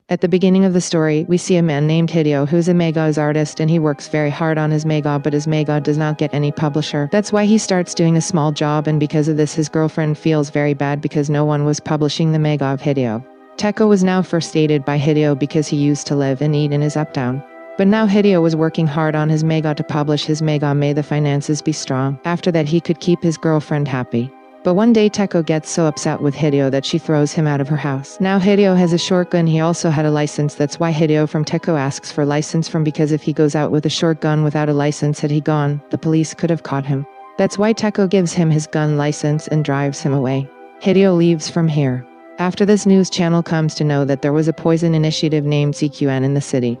At the beginning of the story, we see a man named Hideo who's a manga's artist and he works very hard on his manga, but his manga does not get any publisher. That's why he starts doing a small job, and because of this his girlfriend feels very bad because no one was publishing the manga of Hideo. Teko was now first dated by Hideo because he used to live and eat in his uptown. But now Hideo was working hard on his manga to publish his manga. May the finances be strong. After that he could keep his girlfriend happy. But one day Teko gets so upset with Hideo that she throws him out of her house. Now Hideo has a shotgun. He also had a license. That's why Hideo from Teko asks for license from, because if he goes out with a shotgun without a license, had he gone, the police could have caught him. That's why Teko gives him his gun license and drives him away. Hideo leaves from here. After this, news channel comes to know that there was a poison initiative named CQN in the city.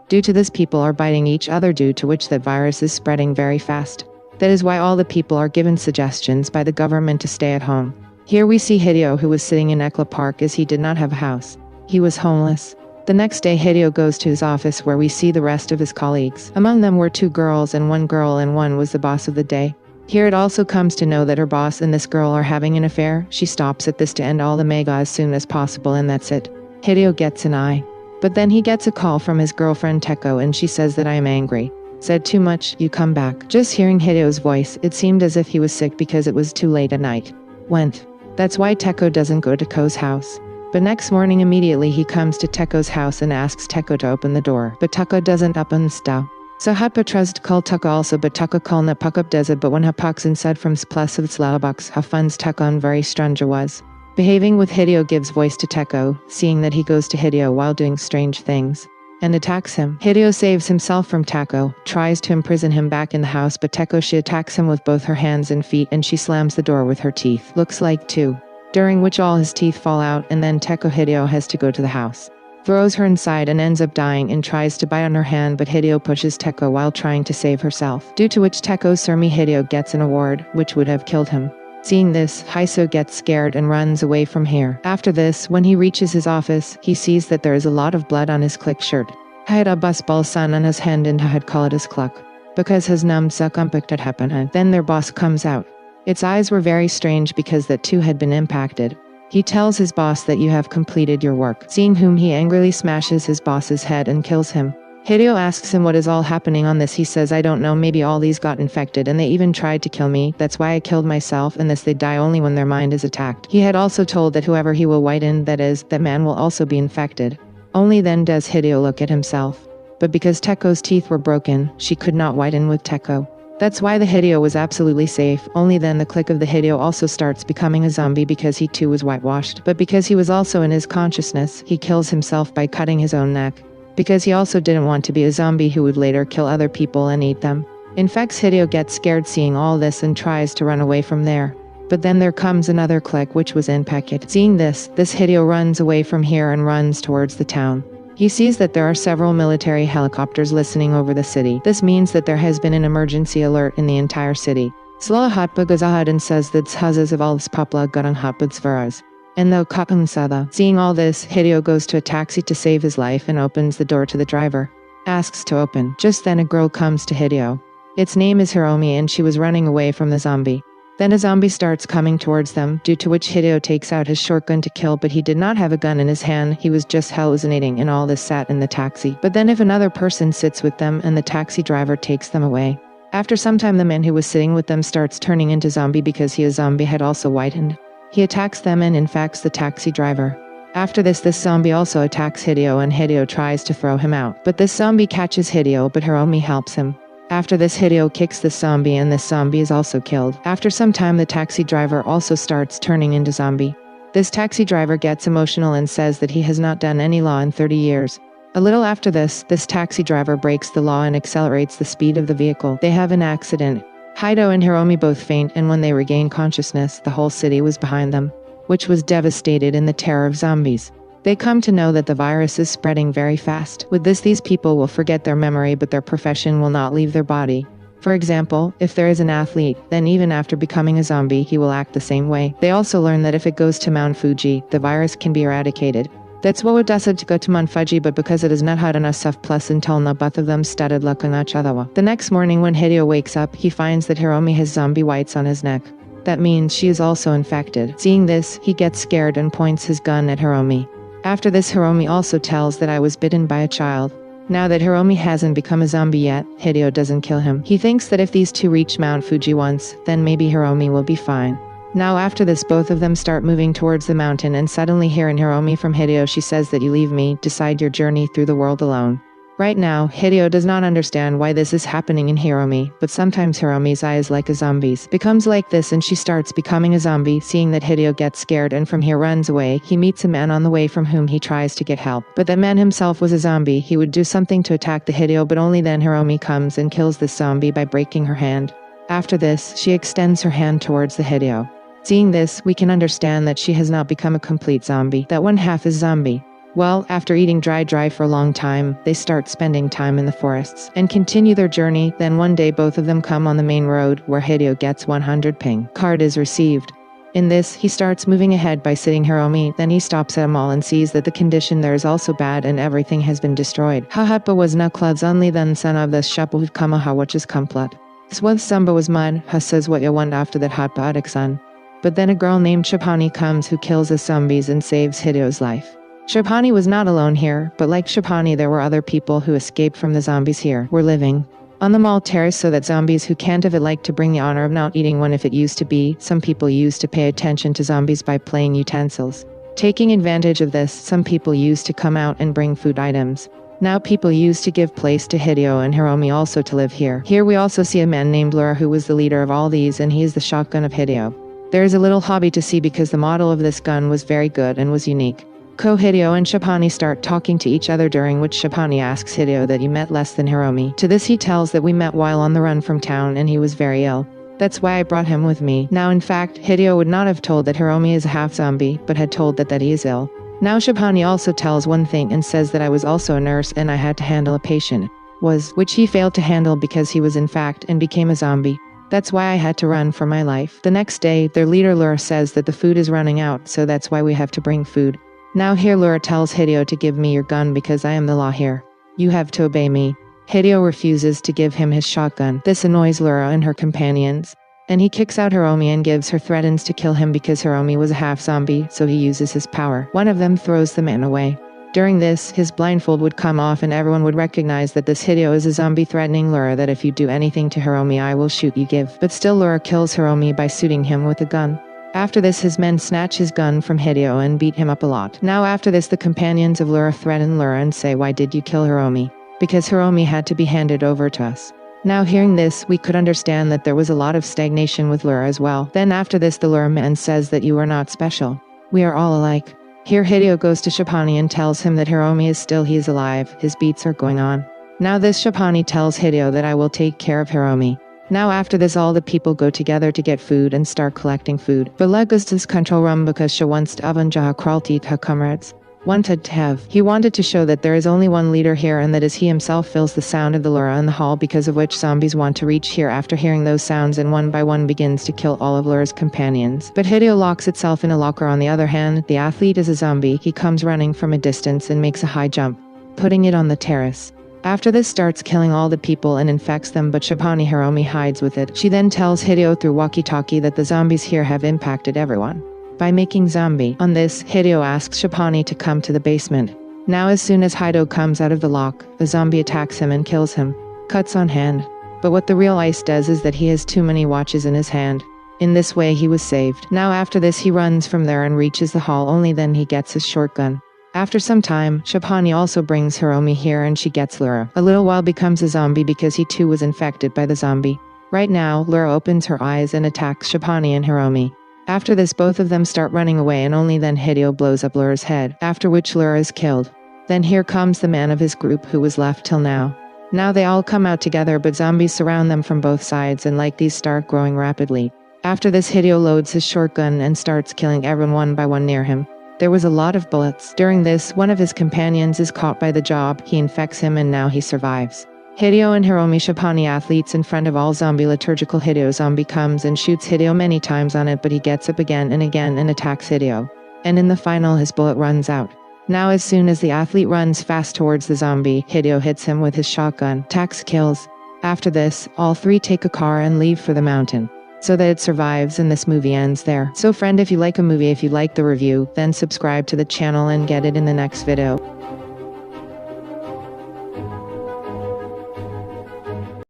Due to this, people are biting each other, due to which that virus is spreading very fast. That is why all the people are given suggestions by the government to stay at home. Here we see Hideo, who was sitting in Ekla Park as he did not have a house. He was homeless. The next day Hideo goes to his office where we see the rest of his colleagues. Among them were 2 girls and 1 girl, and one was the boss of the day. Here it also comes to know that her boss and this girl are having an affair. She stops at this to end all the manga as soon as possible, and that's it. Hideo gets an eye. But then he gets a call from his girlfriend Teko and she says that I am angry. Said too much, you come back. Just hearing Hideo's voice, it seemed as if he was sick because it was too late at night. Went. That's why Teko doesn't go to Ko's house. But next morning immediately he comes to Teko's house and asks Teko to open the door. But Teko doesn't open the stove. So Hapa tries to call Teko also, but Teko call na puck up does it, but when Hapucks inside from plus of its lullabox, how fun's Teko on very strange was. Behaving with Hideo gives voice to Teko, seeing that he goes to Hideo while doing strange things and attacks him. Hideo saves himself from Teko, tries to imprison him back in the house, but Teko, she attacks him with both her hands and feet and she slams the door with her teeth. Looks like 2. During which all his teeth fall out, and then Teko Hideo has to go to the house. Throws her inside and ends up dying and tries to bite on her hand, but Hideo pushes Teko while trying to save herself. Due to which Teko Surmi Hideo gets an award, which would have killed him. Seeing this, Haiso gets scared and runs away from here. After this, when he reaches his office, he sees that there is a lot of blood on his click shirt. Had a bus ball son on his hand and had called his cluck. Because his num suck impacted happened. Then their boss comes out. Its eyes were very strange because that 2 had been impacted. He tells his boss that you have completed your work, seeing whom he angrily smashes his boss's head and kills him. Hideo asks him what is all happening on this. He says, I don't know, maybe all these got infected and they even tried to kill me. That's why I killed myself, and this they die only when their mind is attacked. He had also told that whoever he will whiten, that is, that man will also be infected. Only then does Hideo look at himself. But because Teko's teeth were broken, she could not whiten with Teko. That's why the Hideo was absolutely safe. Only then the click of the Hideo also starts becoming a zombie because he too was whitewashed. But because he was also in his consciousness, he kills himself by cutting his own neck. Because he also didn't want to be a zombie who would later kill other people and eat them. In fact, Hideo gets scared seeing all this and tries to run away from there. But then there comes another click, which was in Packet. Seeing this Hideo runs away from here and runs towards the town. He sees that there are several military helicopters listening over the city. This means that there has been an emergency alert in the entire city. Slala Hatpa goes ahead and says that Hazas of all Popla Garang Hatpads Varas. And though Kapam Sada. Seeing all this, Hideo goes to a taxi to save his life and opens the door to the driver. Asks to open. Just then a girl comes to Hideo. Its name is Hiromi and she was running away from the zombie. Then a zombie starts coming towards them, due to which Hideo takes out his shotgun to kill, but he did not have a gun in his hand. He was just hallucinating, and all this sat in the taxi. But then if another person sits with them and the taxi driver takes them away. After some time the man who was sitting with them starts turning into zombie because he is zombie had also whitened. He attacks them and infects the taxi driver. After this zombie also attacks Hideo and Hideo tries to throw him out. But this zombie catches Hideo, but Hiromi helps him. After this Hideo kicks this zombie and this zombie is also killed. After some time the taxi driver also starts turning into zombie. This taxi driver gets emotional and says that he has not done any law in 30 years. A little after this taxi driver breaks the law and accelerates the speed of the vehicle. They have an accident. Hideo and Hiromi both faint, and when they regain consciousness, the whole city was behind them, which was devastated in the terror of zombies. They come to know that the virus is spreading very fast. With this, these people will forget their memory, but their profession will not leave their body. For example, if there is an athlete, then even after becoming a zombie, he will act the same way. They also learn that if it goes to Mount Fuji, the virus can be eradicated. That's what would decide to go to Mount Fuji, but because it is not hard enough stuff plus until now both of them started looking at each other. The next morning when Hideo wakes up, he finds that Hiromi has zombie whites on his neck. That means she is also infected. Seeing this, he gets scared and points his gun at Hiromi. After this, Hiromi also tells that I was bitten by a child. Now that Hiromi hasn't become a zombie yet, Hideo doesn't kill him. He thinks that if these two reach Mount Fuji once, then maybe Hiromi will be fine. Now after this, both of them start moving towards the mountain, and suddenly hearing Hiromi from Hideo, she says that you leave me, decide your journey through the world alone. Right now, Hideo does not understand why this is happening in Hiromi, but sometimes Hiromi's eyes like a zombie's becomes like this, and she starts becoming a zombie. Seeing that, Hideo gets scared and from here runs away. He meets a man on the way from whom he tries to get help, but that man himself was a zombie. He would do something to attack the Hideo, but only then Hiromi comes and kills this zombie by breaking her hand. After this, she extends her hand towards the Hideo. Seeing this, we can understand that she has not become a complete zombie, that one half is zombie. Well, after eating dry for a long time, they start spending time in the forests and continue their journey. Then one day both of them come on the main road where Hideo gets 100 ping. Card is received. In this, he starts moving ahead by sitting Hiromi, then he stops at a mall and sees that the condition there is also bad and everything has been destroyed. Hahutba was naklads only then son of the shapul kamaha which is complete. Swth samba was mud, ha says what ya want after that hutba adiksan. But then a girl named Shapani comes who kills the zombies and saves Hideo's life. Shapani was not alone here, but like Shapani there were other people who escaped from the zombies here, were living on the mall terrace, so that zombies who can't have it like to bring the honor of not eating one if it used to be. Some people used to pay attention to zombies by playing utensils. Taking advantage of this, some people used to come out and bring food items. Now people used to give place to Hideo and Hiromi also to live here. Here we also see a man named Lura who was the leader of all these, and he is the shotgun of Hideo. There is a little hobby to see because the model of this gun was very good and was unique. Hideo and Shapani start talking to each other, during which Shapani asks Hideo that he met less than Hiromi. To this he tells that we met while on the run from town and he was very ill. That's why I brought him with me. Now in fact, Hideo would not have told that Hiromi is a half zombie, but had told that he is ill. Now Shapani also tells one thing and says that I was also a nurse and I had to handle a patient. Which he failed to handle because he was in fact and became a zombie. That's why I had to run for my life. The next day, their leader Lura says that the food is running out, so that's why we have to bring food. Now here Lura tells Hideo to give me your gun because I am the law here. You have to obey me. Hideo refuses to give him his shotgun. This annoys Lura and her companions. And he kicks out Hiromi and threatens to kill him because Hiromi was a half zombie, so he uses his power. One of them throws the man away. During this, his blindfold would come off and everyone would recognize that this Hideo is a zombie, threatening Lura that if you do anything to Hiromi I will shoot you. But still Lura kills Hiromi by shooting him with a gun. After this, his men snatch his gun from Hideo and beat him up a lot. Now after this, the companions of Lura threaten Lura and say, why did you kill Hiromi? Because Hiromi had to be handed over to us. Now hearing this, we could understand that there was a lot of stagnation with Lura as well. Then after this, the Lura man says that you are not special. We are all alike. Here Hideo goes to Shapani and tells him that Hiromi he is alive, his beats are going on. Now this Shapani tells Hideo that I will take care of Hiromi. Now after this, all the people go together to get food and start collecting food. But Legus's control room because she wants to avanjaha kralti her comrades. Wanted to have. He wanted to show that there is only one leader here and that is he himself feels the sound of the Lura in the hall, because of which zombies want to reach here after hearing those sounds and one by one begins to kill all of Lura's companions. But Hideo locks itself in a locker. On the other hand, the athlete is a zombie. He comes running from a distance and makes a high jump, putting it on the terrace. After this starts killing all the people and infects them, but Shapani Hiromi hides with it. She then tells Hideo through walkie-talkie that the zombies here have impacted everyone by making zombie. On this, Hideo asks Shapani to come to the basement. Now as soon as Hideo comes out of the lock, a zombie attacks him and kills him. Cuts on hand. But what the real ice does is that he has too many watches in his hand. In this way he was saved. Now after this he runs from there and reaches the hall, only then he gets his shotgun. After some time, Shapani also brings Hiromi here and she gets Lura. A little while becomes a zombie because he too was infected by the zombie. Right now, Lura opens her eyes and attacks Shapani and Hiromi. After this, both of them start running away and only then Hideo blows up Lura's head, after which Lura is killed. Then here comes the man of his group who was left till now. Now they all come out together, but zombies surround them from both sides and like these start growing rapidly. After this, Hideo loads his shotgun and starts killing everyone one by one near him. There was a lot of bullets. During this, one of his companions is caught by the job, he infects him and now he survives. Hideo and Hiromi Shapani athletes in front of all zombie liturgical. Hideo zombie comes and shoots Hideo many times on it, but he gets up again and attacks Hideo. And in the final his bullet runs out. Now as soon as the athlete runs fast towards the zombie, Hideo hits him with his shotgun, attacks, kills. After this, all three take a car and leave for the mountain. so that it survives and this movie ends there. So friend, if you like a movie, if you like the review, then subscribe to the channel and get it in the next video.